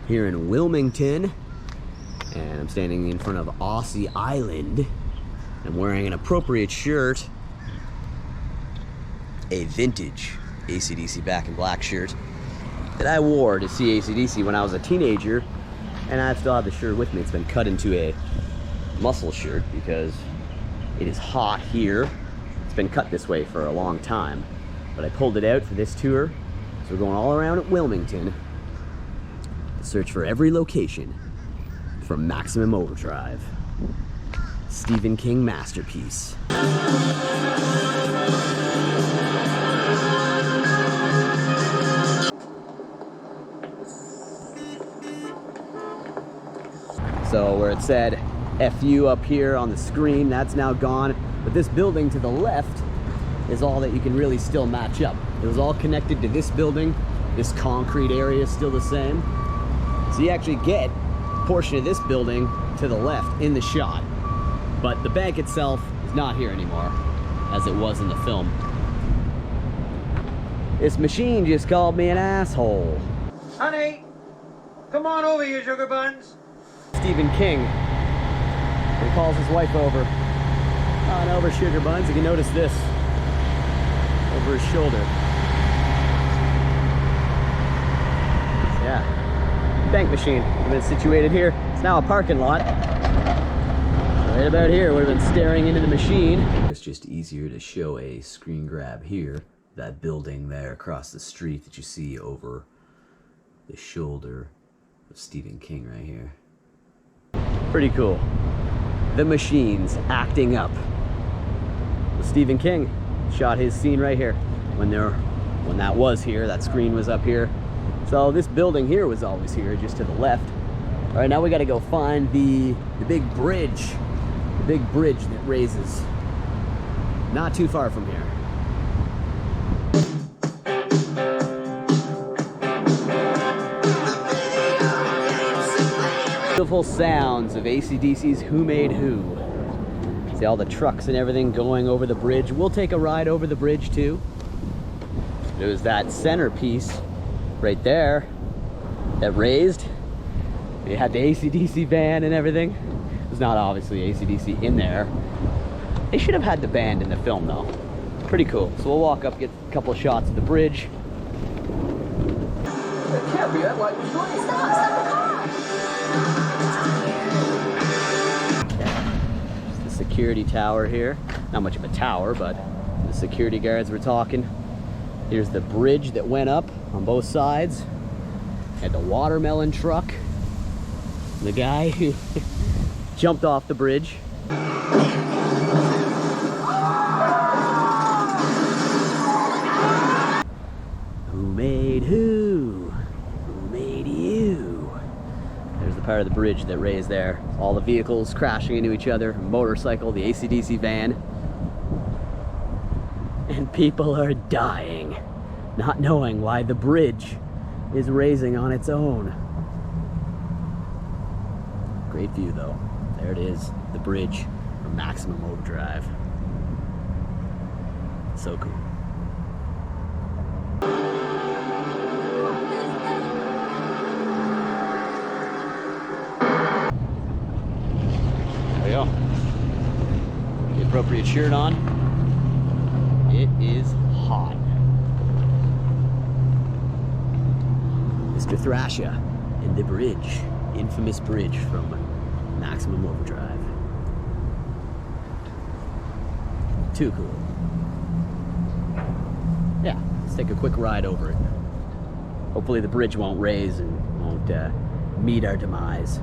here in Wilmington, and I'm standing in front of Aussie Island. I'm wearing an appropriate shirt, a vintage AC/DC Back in Black shirt that I wore to see AC/DC when I was a teenager, and I still have the shirt with me. It's been cut into a muscle shirt because it is hot here. It's been cut this way for a long time, but I pulled it out for this tour. So we're going all around at Wilmington to search for every location from Maximum Overdrive. Stephen King masterpiece. So where it said FU up here on the screen, that's now gone. But this building to the left is all that you can really still match up. It was all connected to this building. This concrete area is still the same. So you actually get a portion of this building to the left in the shot. But the bank itself is not here anymore, as it was in the film. This machine just called me an asshole. Honey, come on over here, sugar buns. Stephen King. He calls his wife over. On over, sugar buns. You can notice this over his shoulder. Yeah, bank machine. It's been situated here. It's now a parking lot. Right about here, would have been staring into the machine. It's just easier to show a screen grab here. That building there across the street that you see over the shoulder of Stephen King right here. Pretty cool. The machines acting up. Well, Stephen King shot his scene right here when that was here. That screen was up here. So this building here was always here, just to the left. All right, now we got to go find the big bridge. The big bridge that raises not too far from here. Beautiful sounds of AC/DC's Who Made Who. See all the trucks and everything going over the bridge. We'll take a ride over the bridge too. It was that centerpiece right there that raised. It had the AC/DC van and everything. There's not obviously AC/DC in there. They should have had the band in the film though. Pretty cool. So we'll walk up, get a couple of shots of the bridge. It can't be that light was going. Stop the car! Just the security tower here. Not much of a tower, but the security guards were talking. Here's the bridge that went up on both sides. Had the watermelon truck. The guy who jumped off the bridge. Who made who? Who made you? There's the part of the bridge that raised there. All the vehicles crashing into each other. Motorcycle, the AC/DC van. And people are dying, not knowing why the bridge is raising on its own. Great view though. There it is, the bridge from Maximum Overdrive. So cool. There we go. The appropriate shirt on. It is hot. Mr. Thrasha and the bridge. Infamous bridge from Maximum Overdrive. Too cool. Yeah, let's take a quick ride over it. Hopefully the bridge won't raise and won't meet our demise.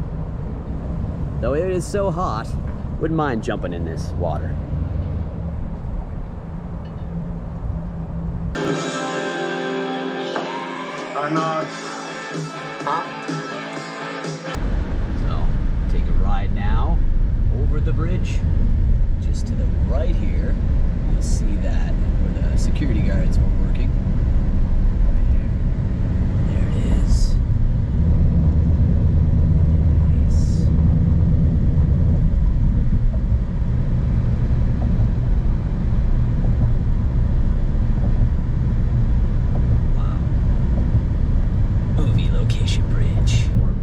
Though it is so hot, wouldn't mind jumping in this water. I'm So, take a ride now over the bridge. Just to the right here, you'll see that where the security guards were working. Right here. There it is. Nice. Wow. Movie location bridge. More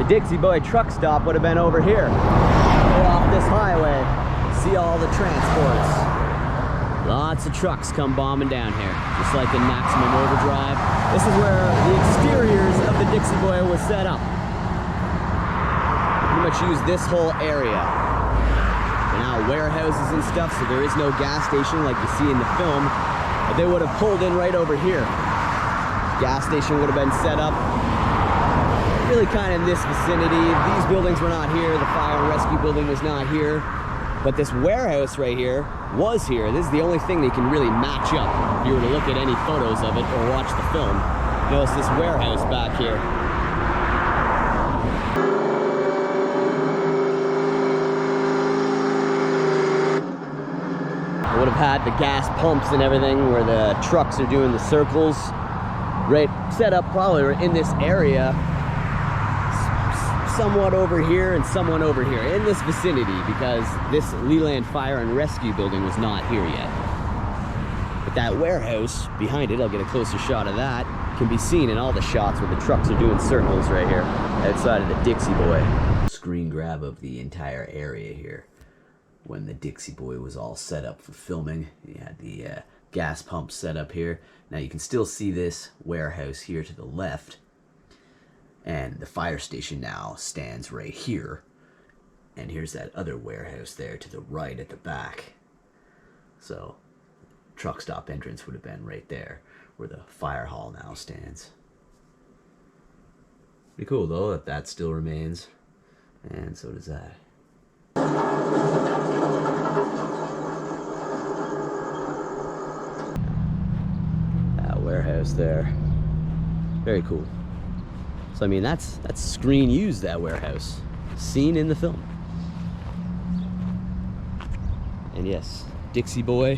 Dixie Boy truck stop would have been over here, right off this highway. See all the transports. Lots of trucks come bombing down here, just like in Maximum Overdrive. This is where the exteriors of the Dixie Boy was set up. Pretty much use this whole area. They're now warehouses and stuff, so there is no gas station like you see in the film. But they would have pulled in right over here. Gas station would have been set up really kind of in this vicinity. These buildings were not here. The fire and rescue building was not here. But this warehouse right here was here. This is the only thing that you can really match up if you were to look at any photos of it or watch the film. Notice this warehouse back here. It would have had the gas pumps and everything where the trucks are doing the circles. Right, set up probably in this area. Somewhat over here and someone over here in this vicinity, because this Leland Fire and Rescue building was not here yet. But that warehouse behind it, I'll get a closer shot of that, can be seen in all the shots where the trucks are doing circles right here outside of the Dixie Boy. Screen grab of the entire area here when the Dixie Boy was all set up for filming. You had the gas pump set up here. Now you can still see this warehouse here to the left. And the fire station now stands right here. And here's that other warehouse there to the right at the back. So, truck stop entrance would have been right there, where the fire hall now stands. Pretty cool though, that still remains. And so does that. That warehouse there. Very cool. So I mean, that's screen used, that warehouse, seen in the film. And yes, Dixie Boy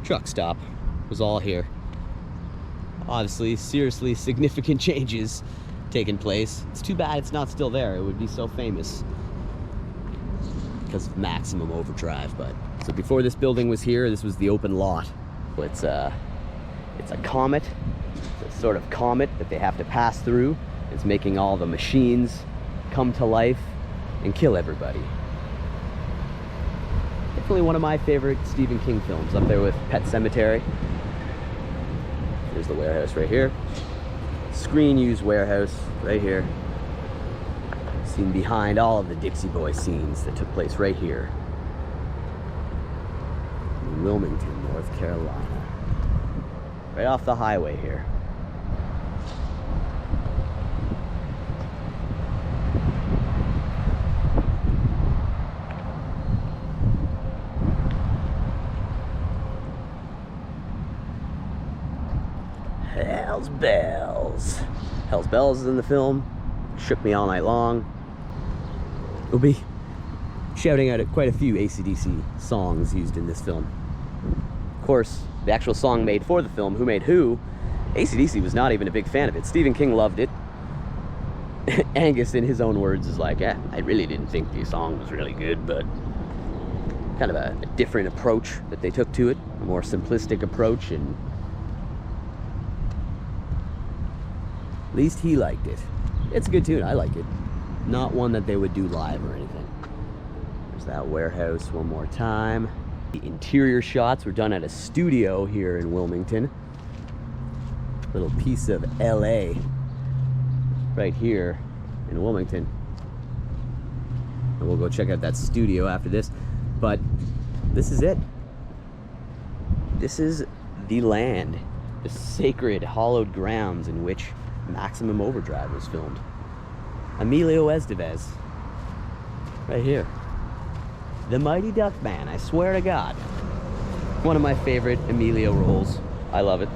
truck stop was all here. Obviously, seriously significant changes taking place. It's too bad it's not still there. It would be so famous because of Maximum Overdrive. But so before this building was here, this was the open lot. It's a comet. It's a sort of comet that they have to pass through. It's making all the machines come to life and kill everybody. Definitely one of my favorite Stephen King films, up there with Pet Sematary. There's the warehouse right here. Screen used warehouse right here. Seen behind all of the Dixie Boy scenes that took place right here in Wilmington, North Carolina. Right off the highway here. Hell's Bells. Hell's Bells is in the film. Shook me all night long. We'll be shouting out at quite a few AC/DC songs used in this film. Of course, the actual song made for the film, Who Made Who, AC/DC was not even a big fan of it. Stephen King loved it. Angus, in his own words, is like, yeah, I really didn't think the song was really good, but kind of a different approach that they took to it, a more simplistic approach, and at least he liked it. It's a good tune, I like it. Not one that they would do live or anything. There's that warehouse one more time. The interior shots were done at a studio here in Wilmington. Little piece of LA right here in Wilmington. And we'll go check out that studio after this. But this is it. This is the land, the sacred hallowed grounds in which Maximum Overdrive was filmed. Emilio Estevez, right here. The Mighty Duck Man, I swear to God. One of my favorite Emilio roles. I love it.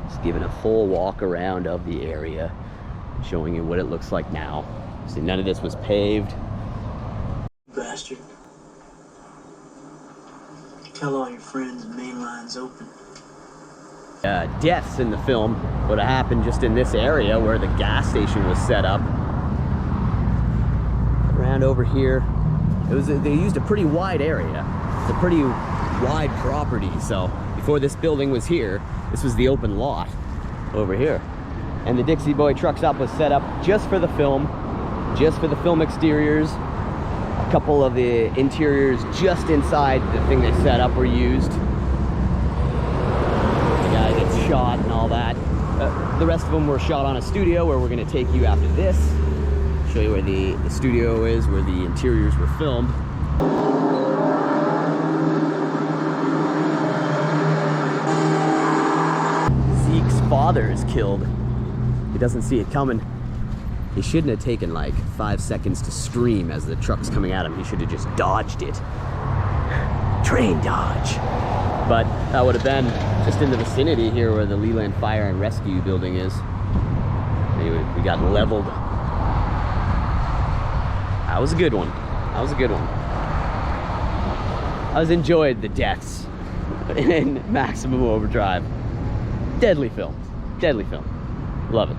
Just giving a full walk around of the area, showing you what it looks like now. See, none of this was paved. Bastard. Tell all your friends the main line's open. Deaths in the film would have happened just in this area where the gas station was set up. Around over here, they used a pretty wide area. It's a pretty wide property, so before this building was here, this was the open lot over here. And the Dixie Boy truck stop was set up just for the film exteriors. A couple of the interiors just inside the thing they set up were used. The guy gets shot and all that. The rest of them were shot on a studio where we're going to take you after this. Show you where the studio is, where the interiors were filmed. Zeke's father is killed. He doesn't see it coming. He shouldn't have taken like 5 seconds to scream as the truck's coming at him. He should have just dodged it. Train dodge. But that would have been just in the vicinity here where the Leland Fire and Rescue building is. Anyway, we got leveled. That was a good one. That was a good one. I was enjoyed the deaths in Maximum Overdrive. Deadly film. Deadly film. Love it.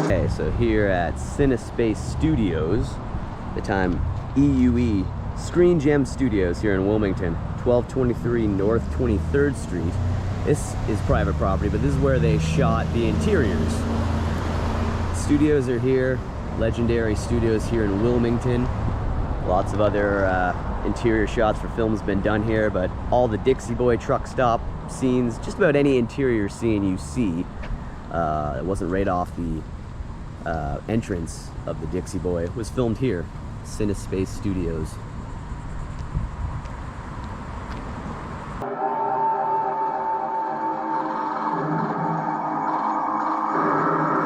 Okay, so here at CineSpace Studios, the time EUE, Screen Gem Studios here in Wilmington, 1223 North 23rd Street. This is private property, but this is where they shot the interiors. Studios are here, legendary studios here in Wilmington. Lots of other interior shots for films been done here, but all the Dixie Boy truck stop scenes, just about any interior scene you see, it wasn't right off the entrance of the Dixie Boy, was filmed here, CineSpace Studios.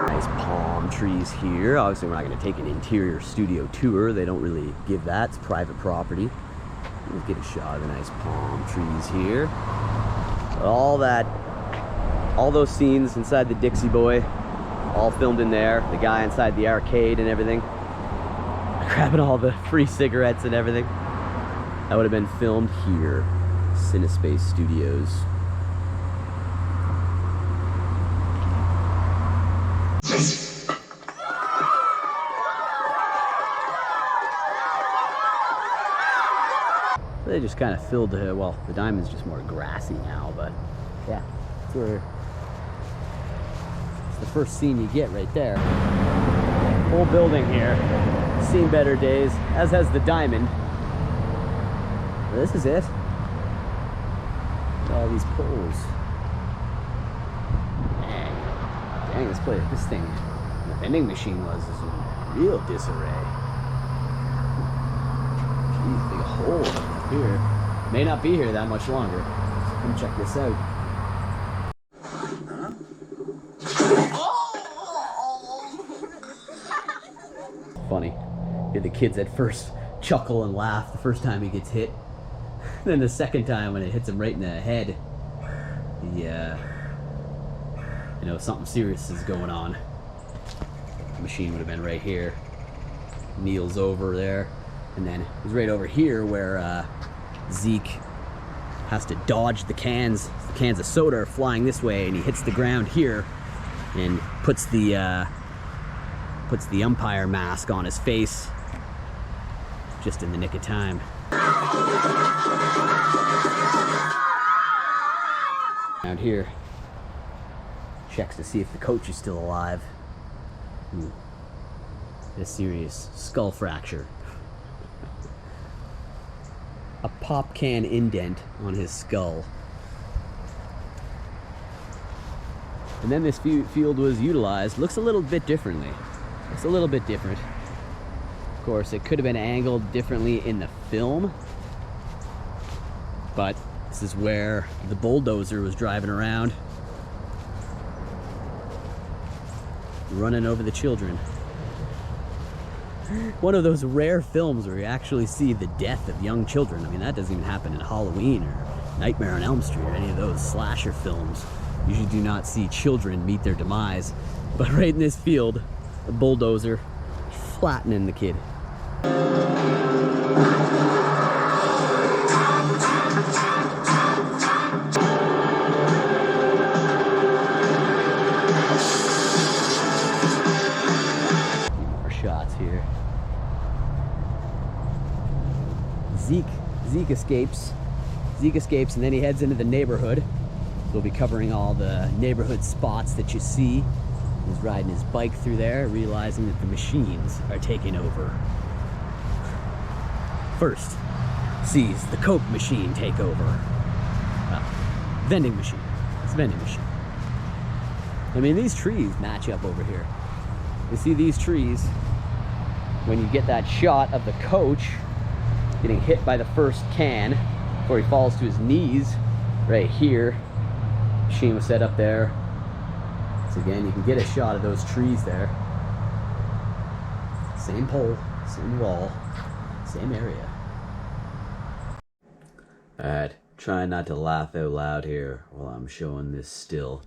Nice palm trees here. Obviously we're not going to take an interior studio tour. They don't really give that. It's private property. Let's get a shot of the nice palm trees here. All those scenes inside the Dixie Boy, all filmed in there. The guy inside the arcade and everything, grabbing all the free cigarettes and everything. That would have been filmed here, CineSpace Studios. They just kind of filled the, well, the diamond's just more grassy now, but yeah, it's where, it's the first scene you get right there. Whole building here, seen better days, as has the diamond. This is it. All these poles. Dang, this thing, the vending machine was in real disarray. Jeez, big hole here. May not be here that much longer. So come check this out. Funny. Hear the kids at first chuckle and laugh the first time he gets hit. Then the second time when it hits him right in the head, you know something serious is going on. The machine would have been right here. Kneels over there. And then it was right over here where Zeke has to dodge the cans. The cans of soda are flying this way, and he hits the ground here and puts the umpire mask on his face just in the nick of time. Around here, checks to see if the coach is still alive. A serious skull fracture. A pop can indent on his skull. And then this field was utilized. Looks a little bit differently. Looks a little bit different. Of course, it could have been angled differently in the film, but this is where the bulldozer was driving around, running over the children. One of those rare films where you actually see the death of young children. I mean, that doesn't even happen in Halloween or Nightmare on Elm Street or any of those slasher films. You usually do not see children meet their demise. But right in this field, a bulldozer flattening the kid. More shots here. Zeke escapes. Zeke escapes and then he heads into the neighborhood. So we'll be covering all the neighborhood spots that you see. He's riding his bike through there, realizing that the machines are taking over. First, sees the Coke machine take over. Vending machine. It's a vending machine. I mean, these trees match up over here. You see these trees, when you get that shot of the coach getting hit by the first can before he falls to his knees, right here. Machine was set up there. So again, you can get a shot of those trees there. Same pole, same wall, same area. Alright, trying not to laugh out loud here while I'm showing this still.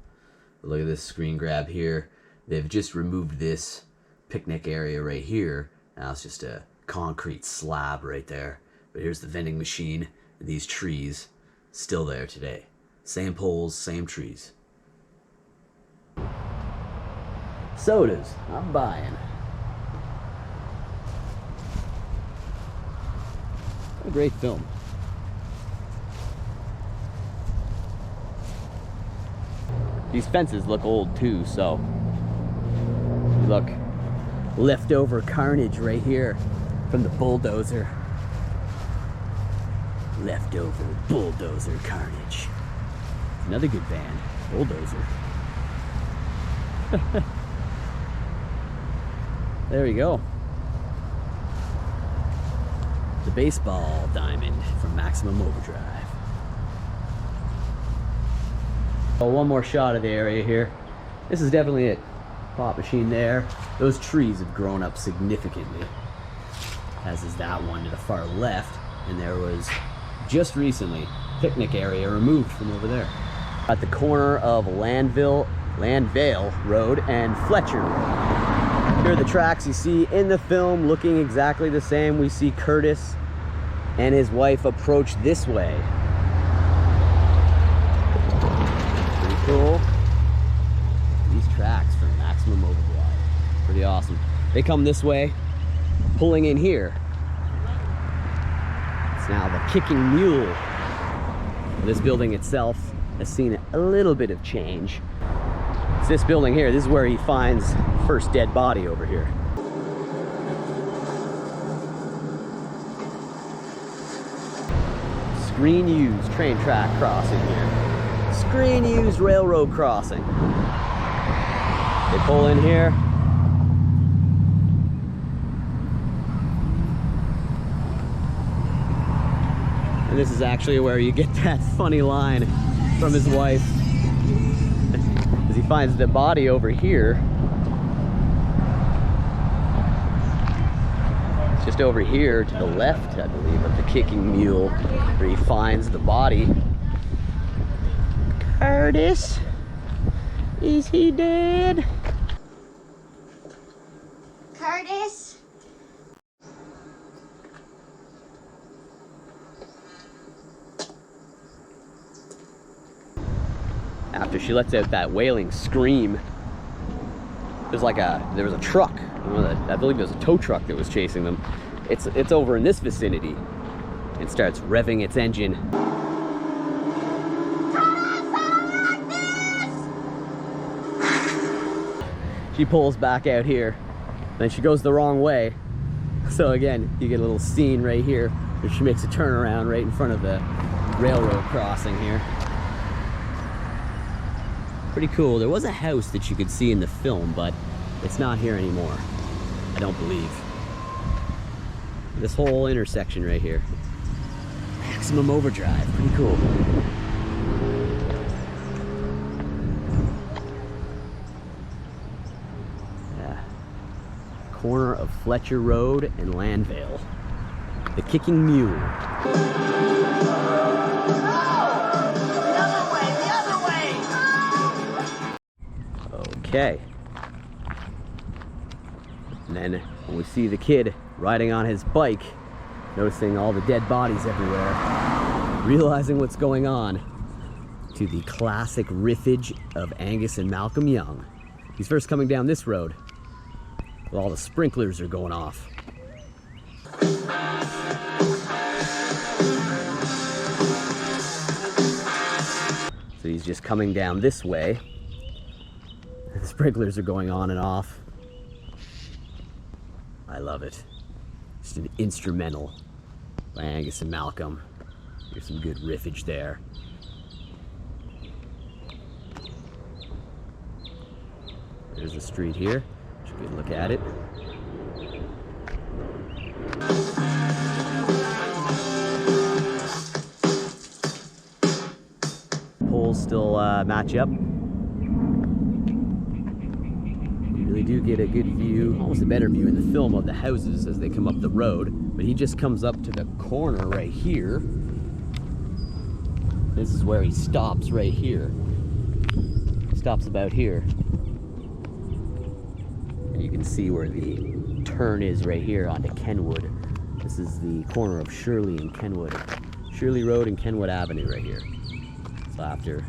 But look at this screen grab here. They've just removed this picnic area right here. Now it's just a concrete slab right there. But here's the vending machine. These trees still there today. Same poles, same trees. Sodas, I'm buying. What a great film. These fences look old too, so look, leftover carnage right here from the bulldozer. Leftover bulldozer carnage. Another good band, Bulldozer. There we go. The baseball diamond from Maximum Overdrive. Oh, one more shot of the area here. This is definitely it. Pop machine there. Those trees have grown up significantly, as is that one to the far left. And there was, just recently, picnic area removed from over there. At the corner of Landvale Road and Fletcher Road. Here are the tracks you see in the film, looking exactly the same. We see Curtis and his wife approach this way. Pretty cool. These tracks from Maximum Overdrive. Pretty awesome. They come this way, pulling in here. It's now the Kicking Mule. This building itself has seen a little bit of change. It's this building here. This is where he finds first dead body over here. Screen used train track crossing here. Screen used railroad crossing. They pull in here. And this is actually where you get that funny line from his wife. As he finds the body over here. It's just over here to the left, I believe, of the Kicking Mule, where he finds the body. Curtis, is he dead? Curtis? After she lets out that wailing scream, there was a truck. I believe it was a tow truck that was chasing them. It's over in this vicinity. It starts revving its engine. She pulls back out here, then she goes the wrong way. So again, you get a little scene right here where she makes a turnaround right in front of the railroad crossing here. Pretty cool. There was a house that you could see in the film, but it's not here anymore, I don't believe. This whole intersection right here. Maximum Overdrive, pretty cool. Yeah. Corner of Fletcher Road and Landvale. The Kicking Mule. Okay. And then when we see the kid riding on his bike, noticing all the dead bodies everywhere, realizing what's going on, to the classic riffage of Angus and Malcolm Young. He's first coming down this road while all the sprinklers are going off. he's just coming down this way. The sprinklers are going on and off. I love it. Just an instrumental by Angus and Malcolm. There's some good riffage there. There's the street here. Should get a look at it. Poles still match up. You really do get a good view, almost a better view in the film of the houses as they come up the road. But he just comes up to the corner right here. This is where he stops right here. Stops about here. And you can see where the turn is right here onto Kenwood. This is the corner of Shirley and Kenwood. Shirley Road and Kenwood Avenue right here. So after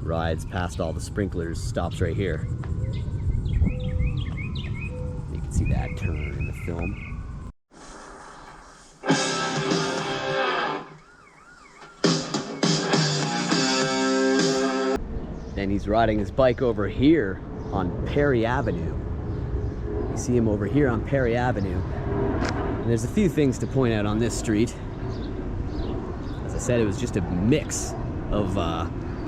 rides past all the sprinklers, stops right here. You can see that turn in the film. Then he's riding his bike over here on Perry Avenue. You see him over here on Perry Avenue. And there's a few things to point out on this street. As I said, it was just a mix of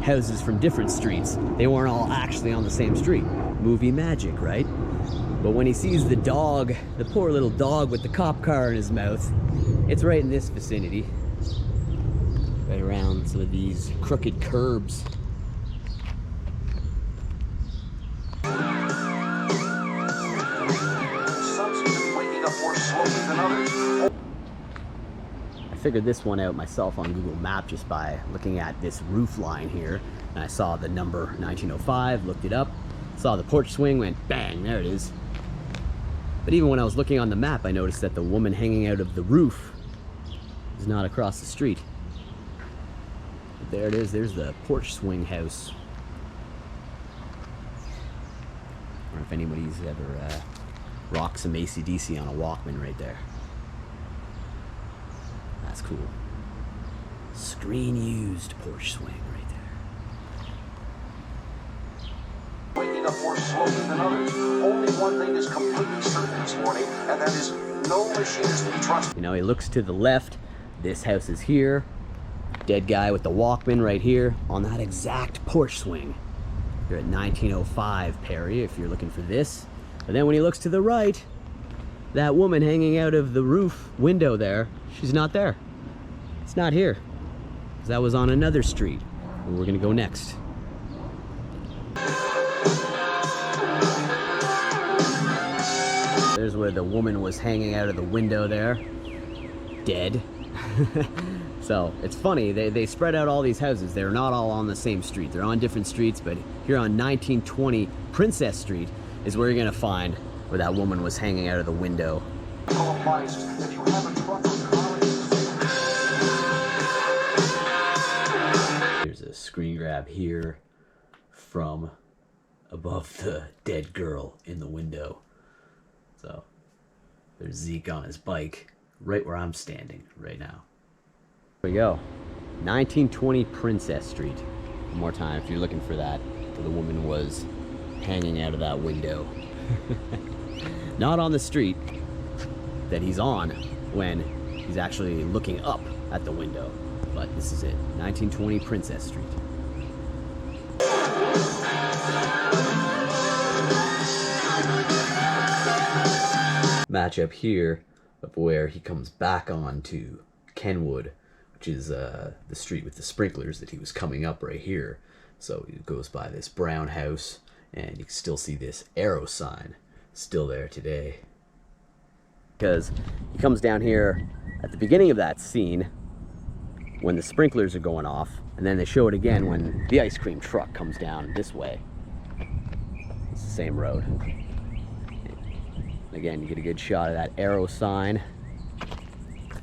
houses from different streets. They weren't all actually on the same street. Movie magic, right? But when he sees the dog, the poor little dog with the cop car in his mouth, it's right in this vicinity. Right around some of these crooked curbs. I figured this one out myself on Google Maps just by looking at this roof line here. And I saw the number 1905, looked it up, saw the porch swing, went bang, there it is. But even when I was looking on the map, I noticed that the woman hanging out of the roof is not across the street. But there it is, there's the porch swing house. I wonder if anybody's ever rocked some AC/DC on a Walkman right there. That's cool. Screen used porch swing right there. Waking up more slowly than others. Only one thing is completely certain this morning, and that is no machine is to be trusted. You know, he looks to the left. This house is here. Dead guy with the Walkman right here on that exact porch swing. You're at 1905 Perry if you're looking for this. But then when he looks to the right, that woman hanging out of the roof window there, she's not there. It's not here. 'Cause that was on another street where we're gonna go next. There's where the woman was hanging out of the window there, dead. So it's funny, they spread out all these houses. They're not all on the same street. They're on different streets, but here on 1920 Princess Street is where you're gonna find where that woman was hanging out of the window. There's a screen grab here from above the dead girl in the window. So there's Zeke on his bike right where I'm standing right now. There we go. 1920 Princess Street. One more time if you're looking for that, where the woman was hanging out of that window. Not on the street that he's on when he's actually looking up at the window, but this is it. 1920 Princess Street. Match up here of where he comes back on to Kenwood, which is the street with the sprinklers that he was coming up right here. So he goes by this brown house, and you can still see this arrow sign still there today. Because he comes down here at the beginning of that scene when the sprinklers are going off, and then they show it again when the ice cream truck comes down this way. It's the same road. Again, you get a good shot of that arrow sign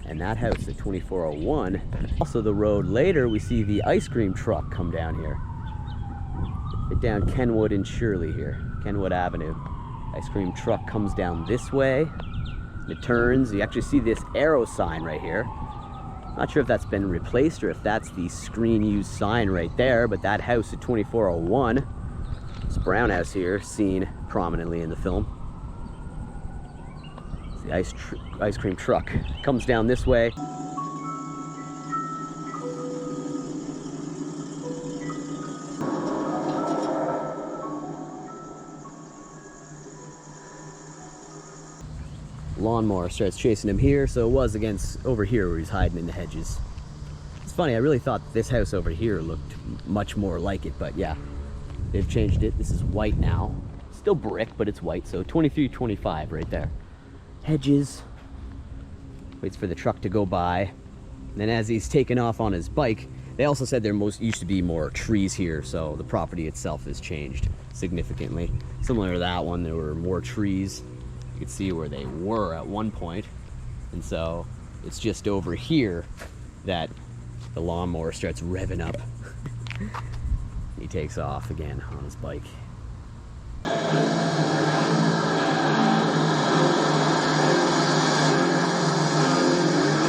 and that house at 2401. Also the road later, we see the ice cream truck come down here. Right down Kenwood and Shirley here, Kenwood Avenue. Ice cream truck comes down this way. It turns, you actually see this arrow sign right here. Not sure if that's been replaced or if that's the screen use sign right there, but that house at 2401, this brown house here, seen prominently in the film. It's the ice cream truck. Comes down this way. Lawnmower starts chasing him here, so it was against over here where he's hiding in the hedges. It's funny, I really thought this house over here looked much more like it, but yeah, they've changed it. This is white now. Still brick, but it's white, so 2325 right there. Hedges. Waits for the truck to go by. And then as he's taking off on his bike, they also said there used to be more trees here, so the property itself has changed significantly. Similar to that one, there were more trees. You could see where they were at one point, and so it's just over here that the lawnmower starts revving up. He takes off again on his bike.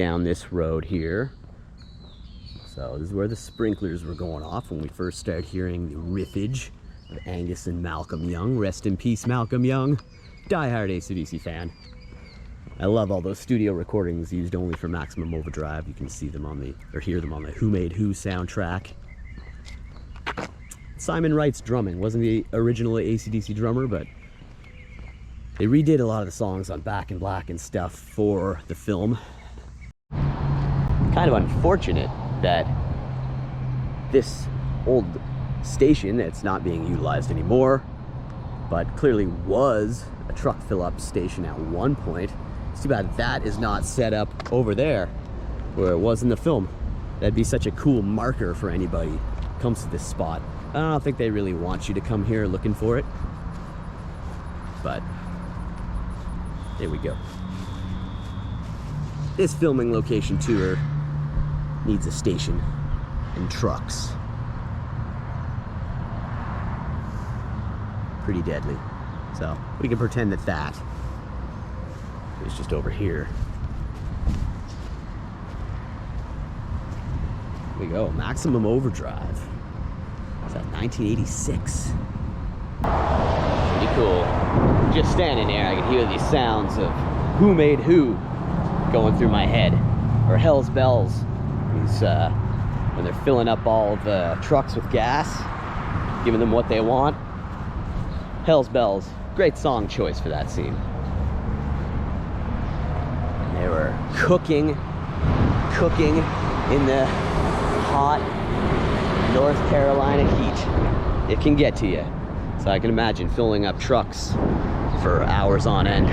Down this road here. So this is where the sprinklers were going off when we first started hearing the riffage of Angus and Malcolm Young. Rest in peace, Malcolm Young. Die-hard AC/DC fan. I love all those studio recordings used only for Maximum Overdrive. You can see them on the, or hear them on the Who Made Who soundtrack. Simon Wright's drumming. Wasn't the original AC/DC drummer, but they redid a lot of the songs on Back in Black and stuff for the film. Kind of unfortunate that this old station that's not being utilized anymore, but clearly was a truck fill-up station at one point. It's too bad that is not set up over there where it was in the film. That'd be such a cool marker for anybody who comes to this spot. I don't think they really want you to come here looking for it, but there we go. This filming location tour needs a station and trucks. Pretty deadly. So we can pretend that that is just over here. Here we go, Maximum Overdrive. Is that 1986? Pretty cool. Just standing there, I can hear these sounds of Who Made Who going through my head. Or Hell's Bells. These, when they're filling up all the trucks with gas, giving them what they want. Hell's Bells. Great song choice for that scene. And they were cooking in the hot North Carolina heat. It can get to you. So I can imagine filling up trucks for hours on end.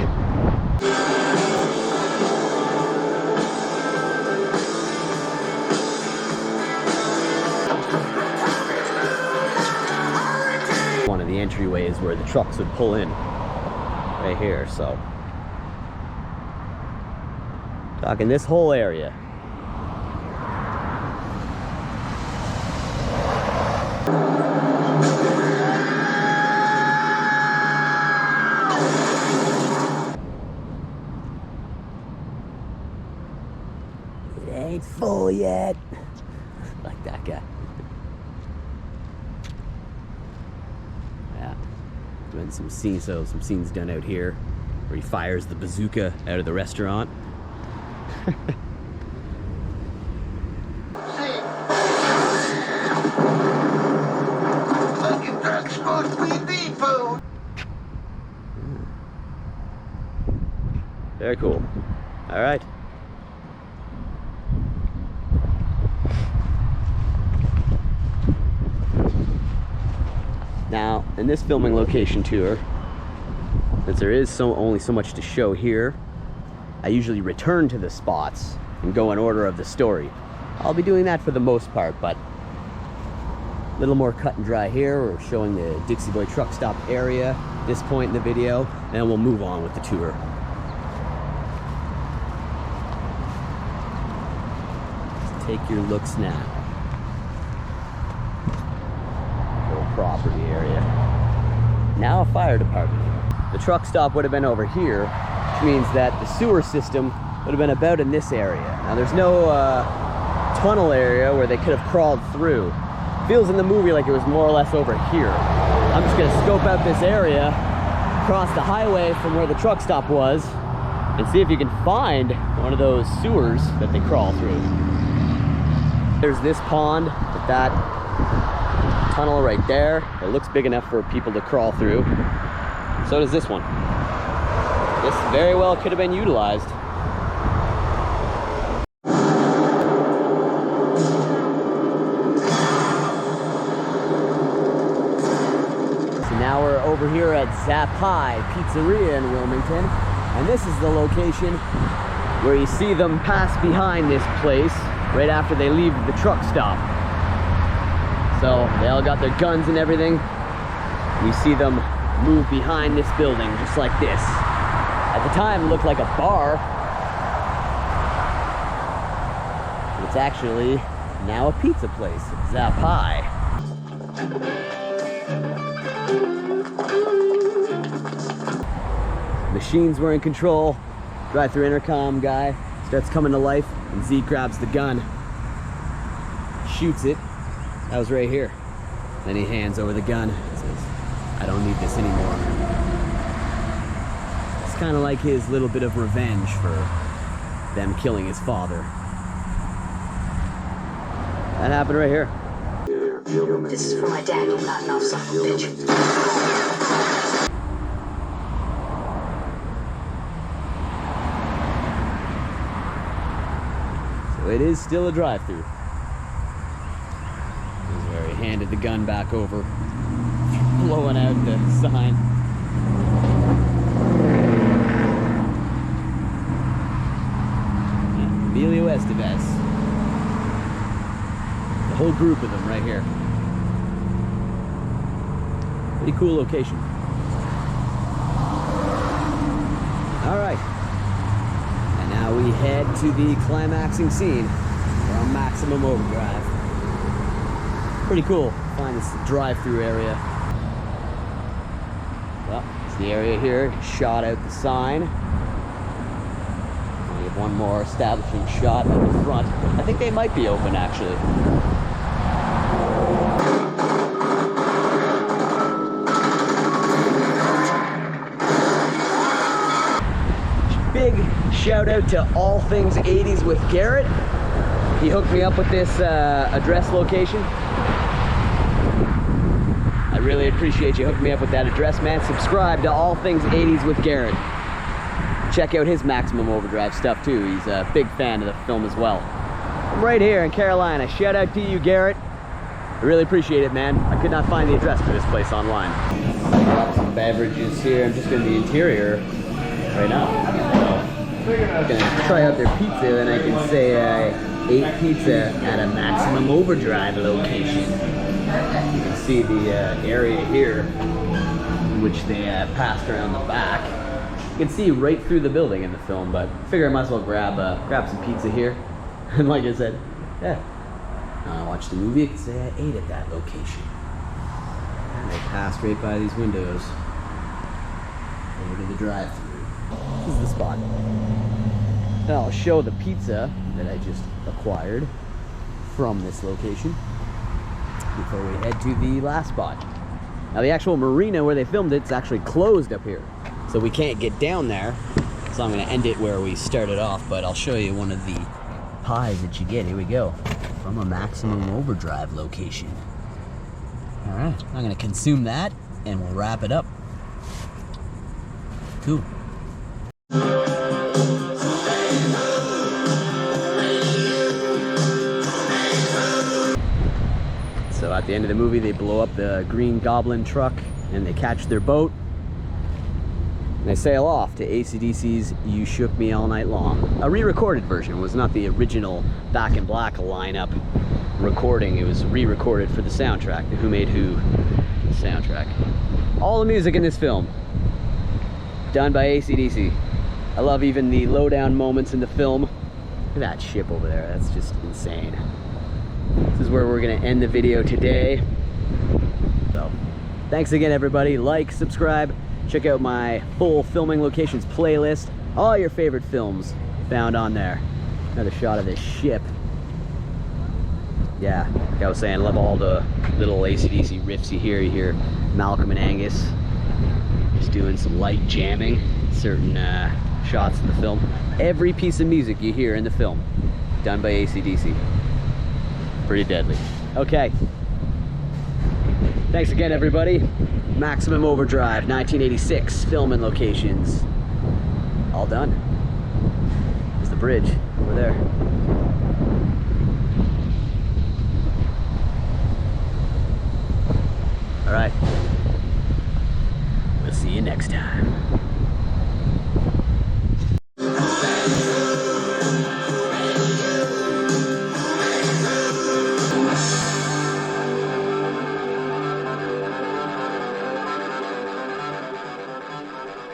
One of the entryways where the trucks would pull in, right here. So talking this whole area. It ain't full yet. Like that guy. And some scenes done out here where he fires the bazooka out of the restaurant. Very cool. All right. Now, in this filming location tour, since there is only so much to show here, I usually return to the spots and go in order of the story. I'll be doing that for the most part, but a little more cut and dry here. We're showing the Dixie Boy truck stop area at this point in the video, and then we'll move on with the tour. Let's take your looks now. Property area. Now a fire department. The truck stop would have been over here, which means that the sewer system would have been about in this area. Now there's no tunnel area where they could have crawled through. Feels in the movie like it was more or less over here. I'm just gonna scope out this area, cross the highway from where the truck stop was, and see if you can find one of those sewers that they crawl through. There's this pond with that tunnel right there. It looks big enough for people to crawl through. So does this one. This very well could have been utilized. So now we're over here at Zapi Pizzeria in Wilmington, and this is the location where you see them pass behind this place right after they leave the truck stop. So they all got their guns and everything. You see them move behind this building just like this. At the time it looked like a bar. It's actually now a pizza place, Zapi. Machines were in control. Drive-through intercom guy starts coming to life, and Zeke grabs the gun, shoots it. That was right here. Then he hands over the gun and says, "I don't need this anymore." It's kind of like his little bit of revenge for them killing his father. That happened right here. This is for my dad, you not enough son of a bitch. So it is still a drive-through. Where he handed the gun back over, blowing out the sign. Emilio Estevez. The whole group of them right here. Pretty cool location. All right. And now we head to the climaxing scene from Maximum Overdrive. Pretty cool. Find this drive-through area. Well, it's the area here. Shot out the sign. We have one more establishing shot at the front. I think they might be open actually. Big shout out to All Things 80s with Garrett. He hooked me up with this address location. I really appreciate you hooking me up with that address, man. Subscribe to All Things 80s with Garrett. Check out his Maximum Overdrive stuff too. He's a big fan of the film as well. I'm right here in Carolina. Shout out to you, Garrett. I really appreciate it, man. I could not find the address for this place online. Got some beverages here. I'm just in the interior right now. So I'm gonna try out their pizza, and I can say I ate pizza at a Maximum Overdrive location. You can see the area here, which they passed around the back. You can see right through the building in the film, but I figure I might as well grab some pizza here. And like I said, yeah, I watched the movie, I can say I ate at that location. And they passed right by these windows over to the drive-thru. This is the spot. And I'll show the pizza that I just acquired from this location before we head to the last spot. Now the actual marina where they filmed it's actually closed up here, so we can't get down there. So I'm gonna end it where we started off, but I'll show you one of the pies that you get. Here we go, from a Maximum Overdrive location. All right, I'm gonna consume that and we'll wrap it up. Cool. So at the end of the movie, they blow up the Green Goblin truck and they catch their boat and they sail off to AC/DC's You Shook Me All Night Long. A re-recorded version. It was not the original Back in Black lineup recording. It was re-recorded for the soundtrack, the Who Made Who soundtrack. All the music in this film done by AC/DC. I love even the lowdown moments in the film. Look at that ship over there. That's just insane. This is where we're gonna end the video today. So, thanks again everybody. Like, subscribe, check out my full filming locations playlist. All your favorite films found on there. Another shot of this ship. Yeah, like I was saying, I love all the little AC/DC riffs you hear. You hear Malcolm and Angus just doing some light jamming, certain shots in the film. Every piece of music you hear in the film, done by AC/DC. Pretty deadly. Okay. Thanks again, everybody. Maximum Overdrive, 1986, filming locations. All done. There's the bridge over there.